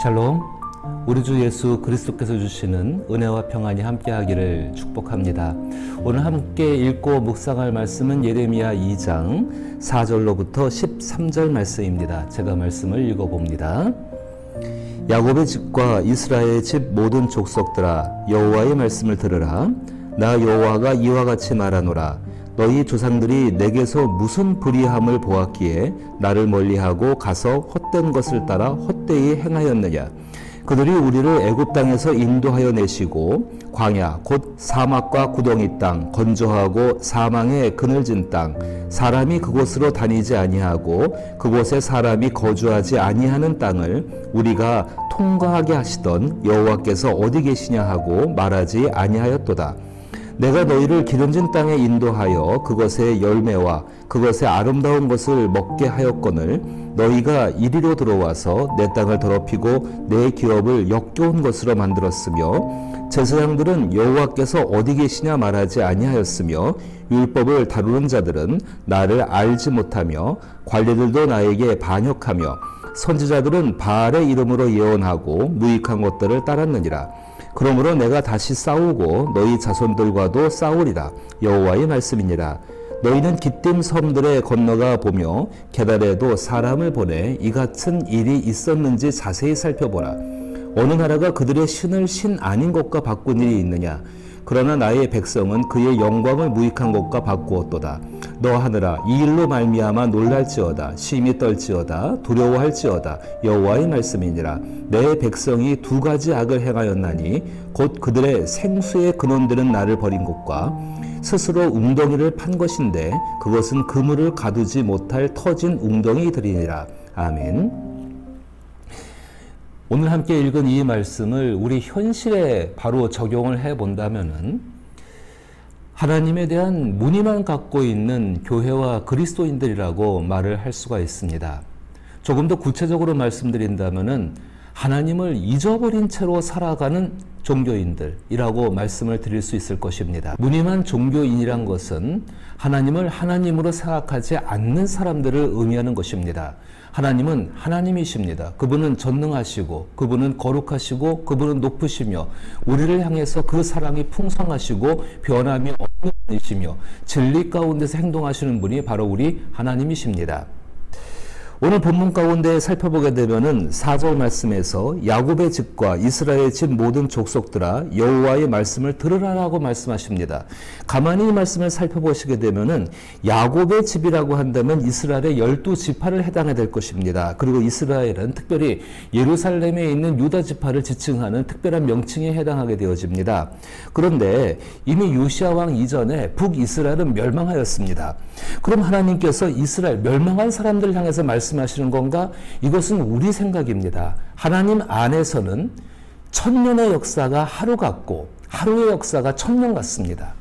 샬롬, 우리 주 예수 그리스도께서 주시는 은혜와 평안이 함께하기를 축복합니다. 오늘 함께 읽고 묵상할 말씀은 예레미야 2장 4절로부터 13절 말씀입니다. 제가 말씀을 읽어봅니다. 야곱의 집과 이스라엘의 집 모든 족속들아, 여호와의 말씀을 들으라. 나 여호와가 이와 같이 말하노라. 너희 조상들이 내게서 무슨 불의함을 보았기에 나를 멀리하고 가서 헛된 것을 따라 헛되이 행하였느냐. 그들이 우리를 애굽 땅에서 인도하여 내시고 광야 곧 사막과 구덩이 땅, 건조하고 사망의 그늘진 땅, 사람이 그곳으로 다니지 아니하고 그곳에 사람이 거주하지 아니하는 땅을 우리가 통과하게 하시던 여호와께서 어디 계시냐 하고 말하지 아니하였도다. 내가 너희를 기름진 땅에 인도하여 그것의 열매와 그것의 아름다운 것을 먹게 하였거늘 너희가 이리로 들어와서 내 땅을 더럽히고 내 기업을 역겨운 것으로 만들었으며 제사장들은 여호와께서 어디 계시냐 말하지 아니하였으며 율법을 다루는 자들은 나를 알지 못하며 관리들도 나에게 반역하며 선지자들은 바알의 이름으로 예언하고 무익한 것들을 따랐느니라. 그러므로 내가 다시 싸우고 너희 자손들과도 싸우리라. 여호와의 말씀이니라. 너희는 기띔 섬들에 건너가 보며 게달에도 사람을 보내 이 같은 일이 있었는지 자세히 살펴보라. 어느 나라가 그들의 신을 신 아닌 것과 바꾼 일이 있느냐. 그러나 나의 백성은 그의 영광을 무익한 것과 바꾸었도다. 너 하늘아, 이 일로 말미암아 놀랄지어다. 심히 떨지어다. 두려워할지어다. 여호와의 말씀이니라. 내 백성이 두 가지 악을 행하였나니 곧 그들의 생수의 근원들은 나를 버린 것과 스스로 웅덩이를 판 것인데 그것은 그물을 가두지 못할 터진 웅덩이들이니라. 아멘. 오늘 함께 읽은 이 말씀을 우리 현실에 바로 적용을 해본다면은 하나님에 대한 무늬만 갖고 있는 교회와 그리스도인들이라고 말을 할 수가 있습니다. 조금 더 구체적으로 말씀드린다면은 하나님을 잊어버린 채로 살아가는 종교인들이라고 말씀을 드릴 수 있을 것입니다. 무늬만 종교인이란 것은 하나님을 하나님으로 생각하지 않는 사람들을 의미하는 것입니다. 하나님은 하나님이십니다. 그분은 전능하시고 그분은 거룩하시고 그분은 높으시며 우리를 향해서 그 사랑이 풍성하시고 변함이 없는 분이시며 진리 가운데서 행동하시는 분이 바로 우리 하나님이십니다. 오늘 본문 가운데 살펴보게 되면은 4절 말씀에서 야곱의 집과 이스라엘의 집 모든 족속들아 여호와의 말씀을 들으라라고 말씀하십니다. 가만히 이 말씀을 살펴보시게 되면은 야곱의 집이라고 한다면 이스라엘의 12지파를 해당해 될 것입니다. 그리고 이스라엘은 특별히 예루살렘에 있는 유다 지파를 지칭하는 특별한 명칭에 해당하게 되어집니다. 그런데 이미 요시야 왕 이전에 북이스라엘은 멸망하였습니다. 그럼 하나님께서 이스라엘 멸망한 사람들을 향해서 말씀하시는 건가? 이것은 우리 생각입니다. 하나님 안에서는 천년의 역사가 하루 같고 하루의 역사가 천년 같습니다.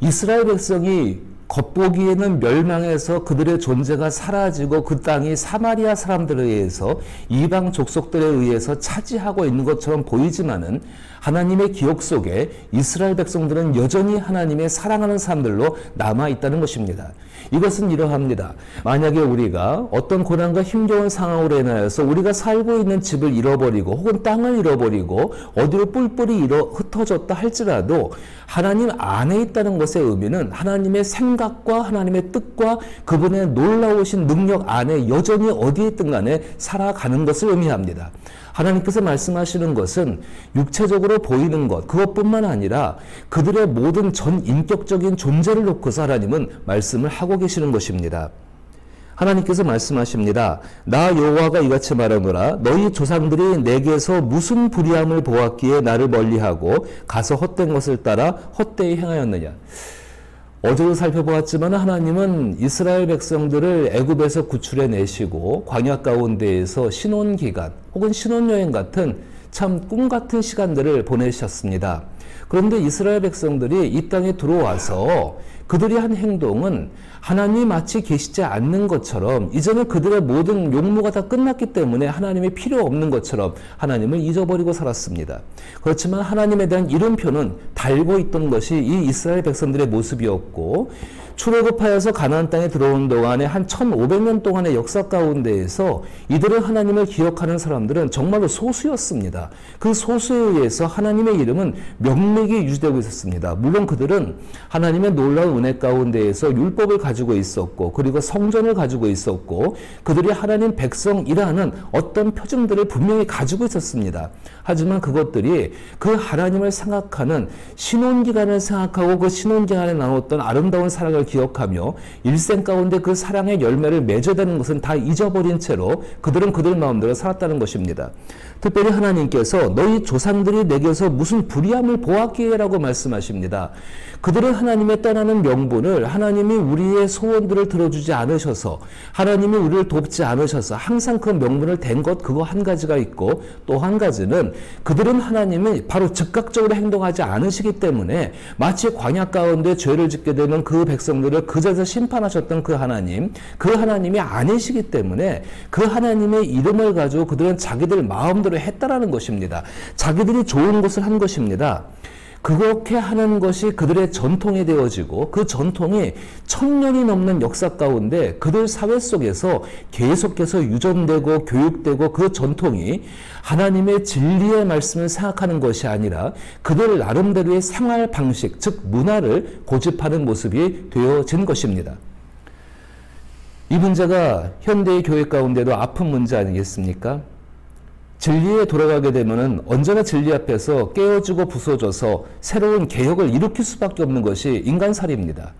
이스라엘 백성이 겉보기에는 멸망해서 그들의 존재가 사라지고 그 땅이 사마리아 사람들에 의해서 이방 족속들에 의해서 차지하고 있는 것처럼 보이지만은 하나님의 기억 속에 이스라엘 백성들은 여전히 하나님의 사랑하는 사람들로 남아있다는 것입니다. 이것은 이러합니다. 만약에 우리가 어떤 고난과 힘겨운 상황으로 인하여서 우리가 살고 있는 집을 잃어버리고 혹은 땅을 잃어버리고 어디로 뿔뿔이 흩어졌다 할지라도 하나님 안에 있다는 것의 의미는 하나님의 생각과 하나님의 뜻과 그분의 놀라우신 능력 안에 여전히 어디에 있든 간에 살아가는 것을 의미합니다. 하나님께서 말씀하시는 것은 육체적으로 보이는 것, 그것뿐만 아니라 그들의 모든 전 인격적인 존재를 놓고서 하나님은 말씀을 하고 계시는 것입니다. 하나님께서 말씀하십니다. 나 여호와가 이같이 말하노라. 너희 조상들이 내게서 무슨 불의함을 보았기에 나를 멀리하고 가서 헛된 것을 따라 헛되이 행하였느냐. 어제도 살펴보았지만 하나님은 이스라엘 백성들을 애굽에서 구출해 내시고 광야 가운데에서 신혼기간 혹은 신혼여행 같은 참 꿈같은 시간들을 보내셨습니다. 그런데 이스라엘 백성들이 이 땅에 들어와서 그들이 한 행동은 하나님이 마치 계시지 않는 것처럼, 이제는 그들의 모든 용무가 다 끝났기 때문에 하나님이 필요 없는 것처럼 하나님을 잊어버리고 살았습니다. 그렇지만 하나님에 대한 이름표는 달고 있던 것이 이 이스라엘 백성들의 모습이었고, 출애굽하여서 가나안 땅에 들어온 동안에 한 1500년 동안의 역사 가운데에서 이들은 하나님을 기억하는 사람들은 정말로 소수였습니다. 그 소수에 의해서 하나님의 이름은 명맥이 유지되고 있었습니다. 물론 그들은 하나님의 놀라운 은혜 가운데에서 율법을 가지고 있었고, 그리고 성전을 가지고 있었고, 그들이 하나님 백성이라는 어떤 표징들을 분명히 가지고 있었습니다. 하지만 그것들이 그 하나님을 생각하는 신혼기간을 생각하고 그 신혼기간에 나눴던 아름다운 사랑을 기억하며 일생 가운데 그 사랑의 열매를 맺어야 되는 것은 다 잊어버린 채로 그들은 그들 마음대로 살았다는 것입니다. 특별히 하나님께서 너희 조상들이 내게서 무슨 불의함을 보았기에라고 말씀하십니다. 그들은 하나님의 떠나는 명분을, 하나님이 우리의 소원들을 들어주지 않으셔서, 하나님이 우리를 돕지 않으셔서 항상 그 명분을 댄 것, 그거 한 가지가 있고, 또 한 가지는 그들은 하나님이 바로 즉각적으로 행동하지 않으시기 때문에 마치 광야 가운데 죄를 짓게 되면 그 백성들을 그 자리에서 심판하셨던 그 하나님이 아니시기 때문에 그 하나님의 이름을 가지고 그들은 자기들 마음대로 했다라는 것입니다. 자기들이 좋은 것을 한 것입니다. 그렇게 하는 것이 그들의 전통이 되어지고, 그 전통이 1000년이 넘는 역사 가운데 그들 사회 속에서 계속해서 유전되고 교육되고, 그 전통이 하나님의 진리의 말씀을 생각하는 것이 아니라 그들 나름대로의 생활 방식, 즉 문화를 고집하는 모습이 되어진 것입니다. 이 문제가 현대의 교회 가운데도 아픈 문제 아니겠습니까? 진리에 돌아가게 되면은 언제나 진리 앞에서 깨어지고 부서져서 새로운 개혁을 일으킬 수밖에 없는 것이 인간살이입니다.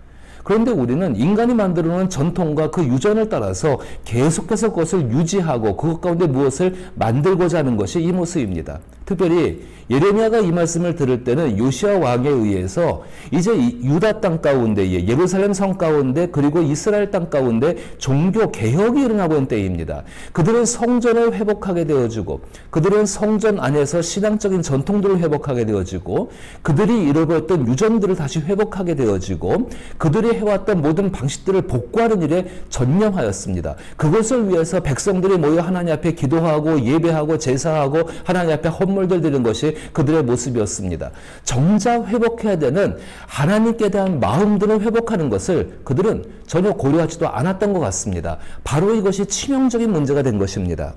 그런데 우리는 인간이 만들어 놓은 전통과 그 유전을 따라서 계속해서 그것을 유지하고 그것 가운데 무엇을 만들고자 하는 것이 이 모습입니다. 특별히 예레미야가 이 말씀을 들을 때는 요시야 왕에 의해서 이제 유다 땅 가운데, 예루살렘 성 가운데, 그리고 이스라엘 땅 가운데 종교 개혁이 일어나고 있는 때입니다. 그들은 성전을 회복하게 되어지고, 그들은 성전 안에서 신앙적인 전통들을 회복하게 되어지고, 그들이 잃어버렸던 유전들을 다시 회복하게 되어지고, 그들이 해왔던 모든 방식들을 복구하는 일에 전념하였습니다. 그것을 위해서 백성들이 모여 하나님 앞에 기도하고 예배하고 제사하고 하나님 앞에 헌물들 드리는 것이 그들의 모습이었습니다. 정작 회복해야 되는 하나님께 대한 마음들을 회복하는 것을 그들은 전혀 고려하지도 않았던 것 같습니다. 바로 이것이 치명적인 문제가 된 것입니다.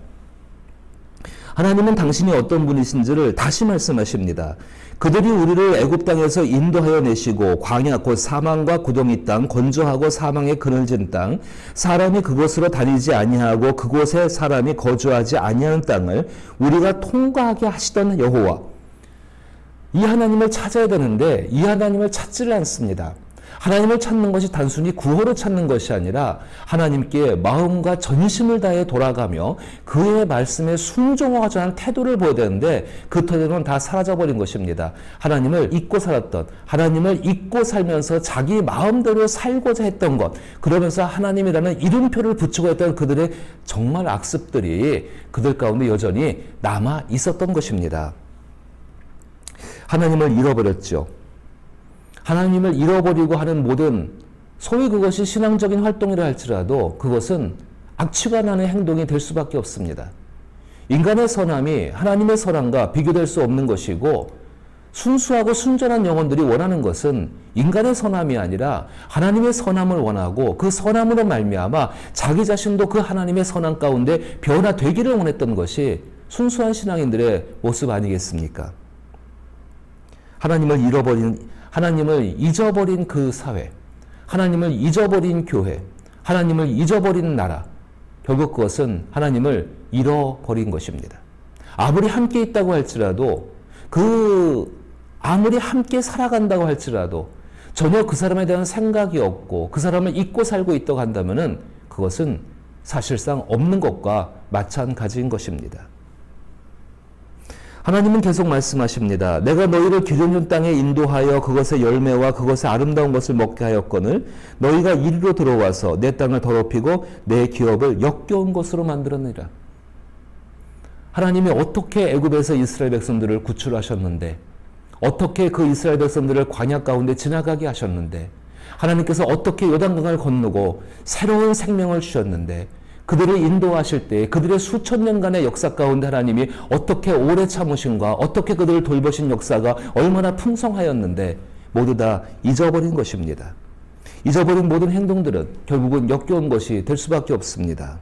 하나님은 당신이 어떤 분이신지를 다시 말씀하십니다. 그들이 우리를 애굽 땅에서 인도하여 내시고 광야 곧 사망과 구덩이 땅, 건조하고 사망의 그늘진 땅, 사람이 그곳으로 다니지 아니하고 그곳에 사람이 거주하지 아니하는 땅을 우리가 통과하게 하시던 여호와, 이 하나님을 찾아야 되는데 이 하나님을 찾지를 않습니다. 하나님을 찾는 것이 단순히 구호로 찾는 것이 아니라 하나님께 마음과 전심을 다해 돌아가며 그의 말씀에 순종하고자 하는 태도를 보여야 되는데 그 태도는 다 사라져버린 것입니다. 하나님을 잊고 살았던, 하나님을 잊고 살면서 자기 마음대로 살고자 했던 것, 그러면서 하나님이라는 이름표를 붙이고 했던 그들의 정말 악습들이 그들 가운데 여전히 남아 있었던 것입니다. 하나님을 잃어버렸죠. 하나님을 잃어버리고 하는 모든, 소위 그것이 신앙적인 활동이라 할지라도 그것은 악취가 나는 행동이 될 수밖에 없습니다. 인간의 선함이 하나님의 선함과 비교될 수 없는 것이고, 순수하고 순전한 영혼들이 원하는 것은 인간의 선함이 아니라 하나님의 선함을 원하고, 그 선함으로 말미암아 자기 자신도 그 하나님의 선함 가운데 변화되기를 원했던 것이 순수한 신앙인들의 모습 아니겠습니까? 하나님을 잊어버린 그 사회, 하나님을 잊어버린 교회, 하나님을 잊어버린 나라, 결국 그것은 하나님을 잃어버린 것입니다. 아무리 함께 있다고 할지라도, 아무리 함께 살아간다고 할지라도 전혀 그 사람에 대한 생각이 없고 그 사람을 잊고 살고 있다고 한다면은 그것은 사실상 없는 것과 마찬가지인 것입니다. 하나님은 계속 말씀하십니다. 내가 너희를 기름 준 땅에 인도하여 그것의 열매와 그것의 아름다운 것을 먹게 하였거늘 너희가 이리로 들어와서 내 땅을 더럽히고 내 기업을 역겨운 것으로 만들었느니라. 하나님이 어떻게 애굽에서 이스라엘 백성들을 구출하셨는데, 어떻게 그 이스라엘 백성들을 광야 가운데 지나가게 하셨는데, 하나님께서 어떻게 요단강을 건너고 새로운 생명을 주셨는데 그들을 인도하실 때 그들의 수천 년간의 역사 가운데 하나님이 어떻게 오래 참으신가, 어떻게 그들을 돌보신 역사가 얼마나 풍성하였는데 모두 다 잊어버린 것입니다. 잊어버린 모든 행동들은 결국은 역겨운 것이 될 수밖에 없습니다.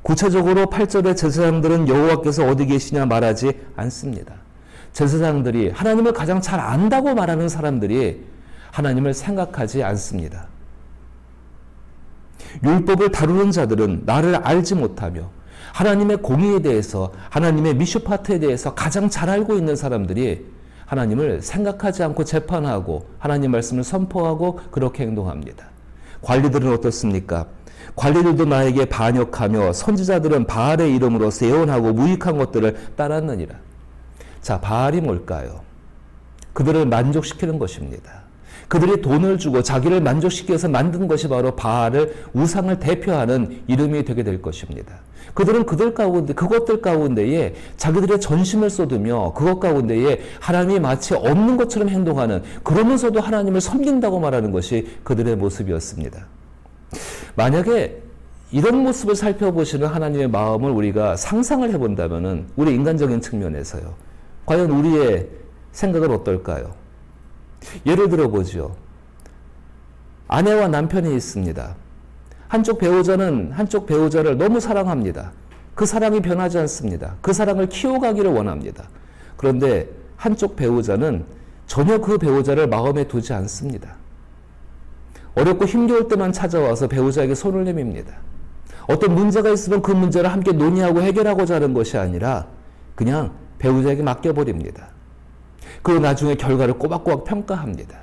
구체적으로 8절의 제사장들은 여호와께서 어디 계시냐 말하지 않습니다. 제사장들이 하나님을 가장 잘 안다고 말하는 사람들이 하나님을 생각하지 않습니다. 율법을 다루는 자들은 나를 알지 못하며 하나님의 공의에 대해서, 하나님의 미슈파트에 대해서 가장 잘 알고 있는 사람들이 하나님을 생각하지 않고 재판하고 하나님 말씀을 선포하고 그렇게 행동합니다. 관리들은 어떻습니까? 관리들도 나에게 반역하며 선지자들은 바알의 이름으로 예언하고 무익한 것들을 따랐느니라. 자, 바알이 뭘까요? 그들을 만족시키는 것입니다. 그들이 돈을 주고 자기를 만족시키기 위해서 만든 것이 바로 바알을, 우상을 대표하는 이름이 되게 될 것입니다. 그들은 그것들 가운데에 자기들의 전심을 쏟으며 그것 가운데에 하나님이 마치 없는 것처럼 행동하는, 그러면서도 하나님을 섬긴다고 말하는 것이 그들의 모습이었습니다. 만약에 이런 모습을 살펴보시는 하나님의 마음을 우리가 상상을 해본다면 우리 인간적인 측면에서요, 과연 우리의 생각은 어떨까요? 예를 들어보죠. 아내와 남편이 있습니다. 한쪽 배우자는 한쪽 배우자를 너무 사랑합니다. 그 사랑이 변하지 않습니다. 그 사랑을 키워가기를 원합니다. 그런데 한쪽 배우자는 전혀 그 배우자를 마음에 두지 않습니다. 어렵고 힘겨울 때만 찾아와서 배우자에게 손을 내밉니다. 어떤 문제가 있으면 그 문제를 함께 논의하고 해결하고자 하는 것이 아니라 그냥 배우자에게 맡겨버립니다. 그리고 나중에 결과를 꼬박꼬박 평가합니다.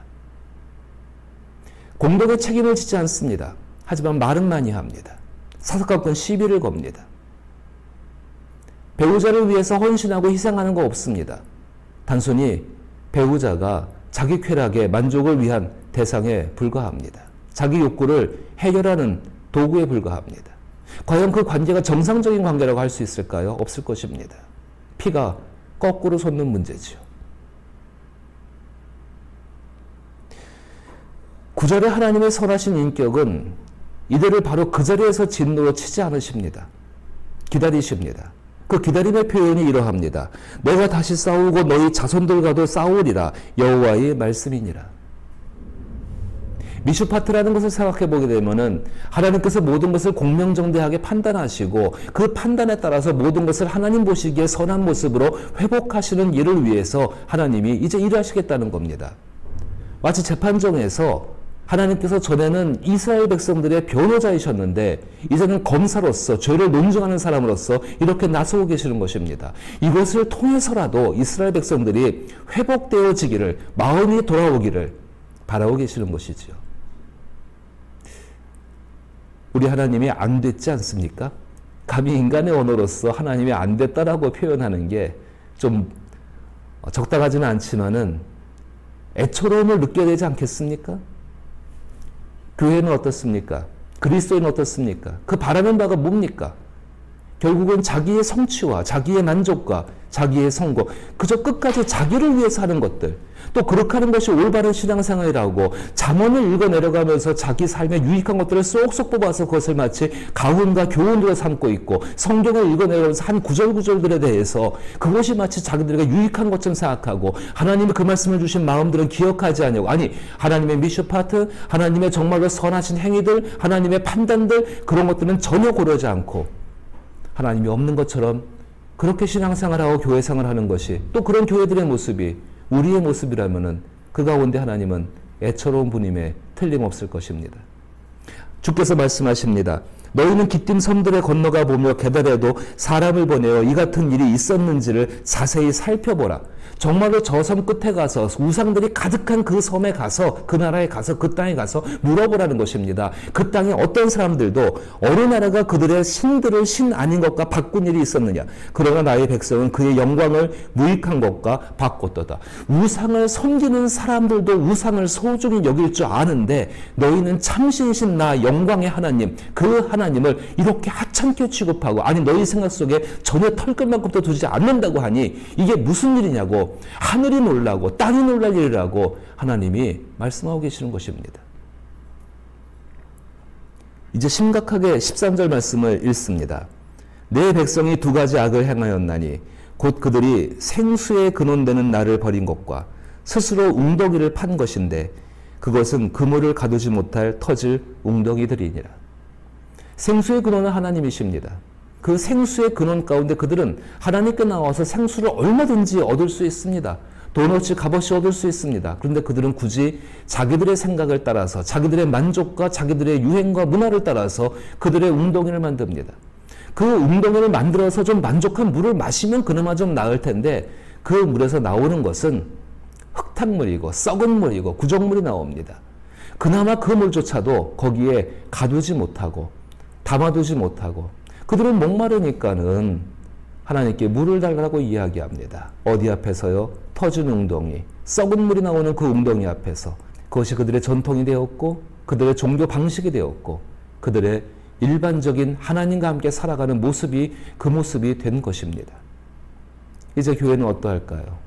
공동의 책임을 지지 않습니다. 하지만 말은 많이 합니다. 사사건건 시비를 겁니다. 배우자를 위해서 헌신하고 희생하는 거 없습니다. 단순히 배우자가 자기 쾌락의 만족을 위한 대상에 불과합니다. 자기 욕구를 해결하는 도구에 불과합니다. 과연 그 관계가 정상적인 관계라고 할 수 있을까요? 없을 것입니다. 피가 거꾸로 솟는 문제지요. 9절에 하나님의 선하신 인격은 이들을 바로 그 자리에서 진노로 치지 않으십니다. 기다리십니다. 그 기다림의 표현이 이러합니다. 내가 다시 싸우고 너희 자손들과도 싸우리라. 여호와의 말씀이니라. 미슈파트라는 것을 생각해 보게 되면은 하나님께서 모든 것을 공명정대하게 판단하시고 그 판단에 따라서 모든 것을 하나님 보시기에 선한 모습으로 회복하시는 일을 위해서 하나님이 이제 일하시겠다는 겁니다. 마치 재판정에서 하나님께서 전에는 이스라엘 백성들의 변호자이셨는데 이제는 검사로서 죄를 논증하는 사람으로서 이렇게 나서고 계시는 것입니다. 이것을 통해서라도 이스라엘 백성들이 회복되어지기를, 마음이 돌아오기를 바라고 계시는 것이지요. 우리 하나님이 안 됐지 않습니까? 감히 인간의 언어로서 하나님이 안 됐다라고 표현하는 게 좀 적당하지는 않지만은 애처로움을 느껴야 되지 않겠습니까? 교회는 어떻습니까? 그리스도인은 어떻습니까? 그 바라는 바가 뭡니까? 결국은 자기의 성취와 자기의 만족과 자기의 성공, 그저 끝까지 자기를 위해서 하는 것들, 또 그렇게 하는 것이 올바른 신앙생활이라고 잠언을 읽어 내려가면서 자기 삶에 유익한 것들을 쏙쏙 뽑아서 그것을 마치 가훈과 교훈으로 삼고 있고, 성경을 읽어 내려가면서 한 구절구절들에 대해서 그것이 마치 자기들에게 유익한 것처럼 생각하고 하나님이 그 말씀을 주신 마음들은 기억하지 않냐고. 아니, 하나님의 미슈파트, 하나님의 정말로 선하신 행위들, 하나님의 판단들, 그런 것들은 전혀 고려하지 않고 하나님이 없는 것처럼 그렇게 신앙생활하고 교회생활을 하는 것이, 또 그런 교회들의 모습이 우리의 모습이라면은 그 가운데 하나님은 애처로운 분임에 틀림없을 것입니다. 주께서 말씀하십니다. 너희는 기띔 섬들에 건너가 보며 게달에도 사람을 보내어 이 같은 일이 있었는지를 자세히 살펴보라. 정말로 저 섬 끝에 가서 우상들이 가득한 그 섬에 가서, 그 나라에 가서, 그 땅에 가서 물어보라는 것입니다. 그 땅에 어떤 사람들도 어느 나라가 그들의 신들을 신 아닌 것과 바꾼 일이 있었느냐. 그러나 나의 백성은 그의 영광을 무익한 것과 바꿨도다. 우상을 섬기는 사람들도 우상을 소중히 여길 줄 아는데 너희는 참신신 나 영광의 하나님, 그 하나님 하나님을 이렇게 하찮게 취급하고, 아니 너희 생각 속에 전혀 털끝만큼도 두지 않는다고 하니 이게 무슨 일이냐고, 하늘이 놀라고 땅이 놀랄 일이라고 하나님이 말씀하고 계시는 것입니다. 이제 심각하게 13절 말씀을 읽습니다. 내 백성이 두 가지 악을 행하였나니 곧 그들이 생수의 근원되는 나를 버린 것과 스스로 웅덩이를 판 것인데 그것은 그물을 가두지 못할 터질 웅덩이들이니라. 생수의 근원은 하나님이십니다. 그 생수의 근원 가운데 그들은 하나님께 나와서 생수를 얼마든지 얻을 수 있습니다. 돈 없이 값없이 얻을 수 있습니다. 그런데 그들은 굳이 자기들의 생각을 따라서, 자기들의 만족과 자기들의 유행과 문화를 따라서 그들의 웅덩이를 만듭니다. 그 웅덩이를 만들어서 좀 만족한 물을 마시면 그나마 좀 나을 텐데 그 물에서 나오는 것은 흙탕물이고 썩은 물이고 구정물이 나옵니다. 그나마 그 물조차도 거기에 가두지 못하고 담아두지 못하고 그들은 목마르니까는 하나님께 물을 달라고 이야기합니다. 어디 앞에서요? 터진 웅덩이, 썩은 물이 나오는 그 웅덩이 앞에서. 그것이 그들의 전통이 되었고 그들의 종교 방식이 되었고 그들의 일반적인 하나님과 함께 살아가는 모습이 그 모습이 된 것입니다. 이제 교회는 어떠할까요?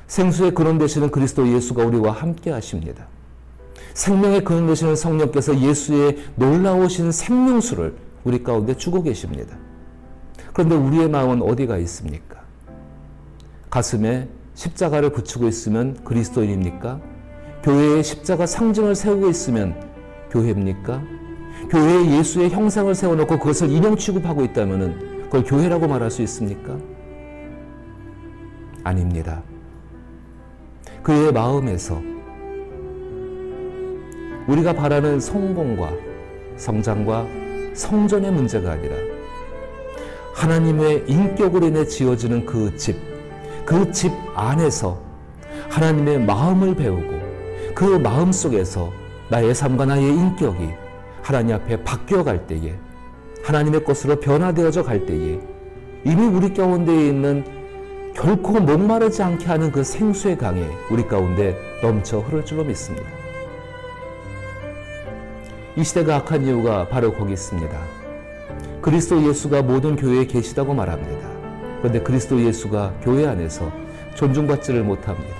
생수의 근원 되시는 그리스도 예수가 우리와 함께 하십니다. 생명의 근원 되시는 성령께서 예수의 놀라우신 생명수를 우리 가운데 주고 계십니다. 그런데 우리의 마음은 어디가 있습니까? 가슴에 십자가를 붙이고 있으면 그리스도인입니까? 교회에 십자가 상징을 세우고 있으면 교회입니까? 교회에 예수의 형상을 세워놓고 그것을 인형 취급하고 있다면 그걸 교회라고 말할 수 있습니까? 아닙니다. 그의 마음에서 우리가 바라는 성공과 성장과 성전의 문제가 아니라 하나님의 인격으로 인해 지어지는 그 집 안에서 하나님의 마음을 배우고 그 마음 속에서 나의 삶과 나의 인격이 하나님 앞에 바뀌어갈 때에 하나님의 것으로 변화되어져 갈 때에 이미 우리 가운데 있는 결코 목마르지 않게 하는 그 생수의 강이 우리 가운데 넘쳐 흐를 줄로 믿습니다. 이 시대가 악한 이유가 바로 거기 있습니다. 그리스도 예수가 모든 교회에 계시다고 말합니다. 그런데 그리스도 예수가 교회 안에서 존중받지를 못합니다.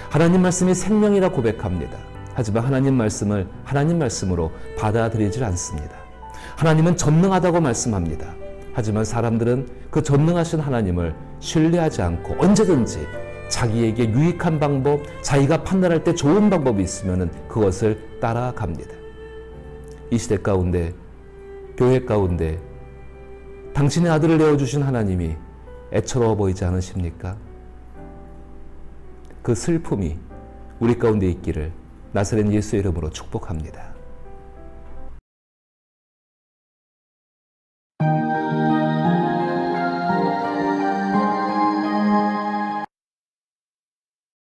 하나님 말씀이 생명이라 고백합니다. 하지만 하나님 말씀을 하나님 말씀으로 받아들이질 않습니다. 하나님은 전능하다고 말씀합니다. 하지만 사람들은 그 전능하신 하나님을 신뢰하지 않고 언제든지 자기에게 유익한 방법, 자기가 판단할 때 좋은 방법이 있으면 그것을 따라갑니다. 이 시대 가운데, 교회 가운데 당신의 아들을 내어주신 하나님이 애처로워 보이지 않으십니까? 그 슬픔이 우리 가운데 있기를 나사렛 예수의 이름으로 축복합니다.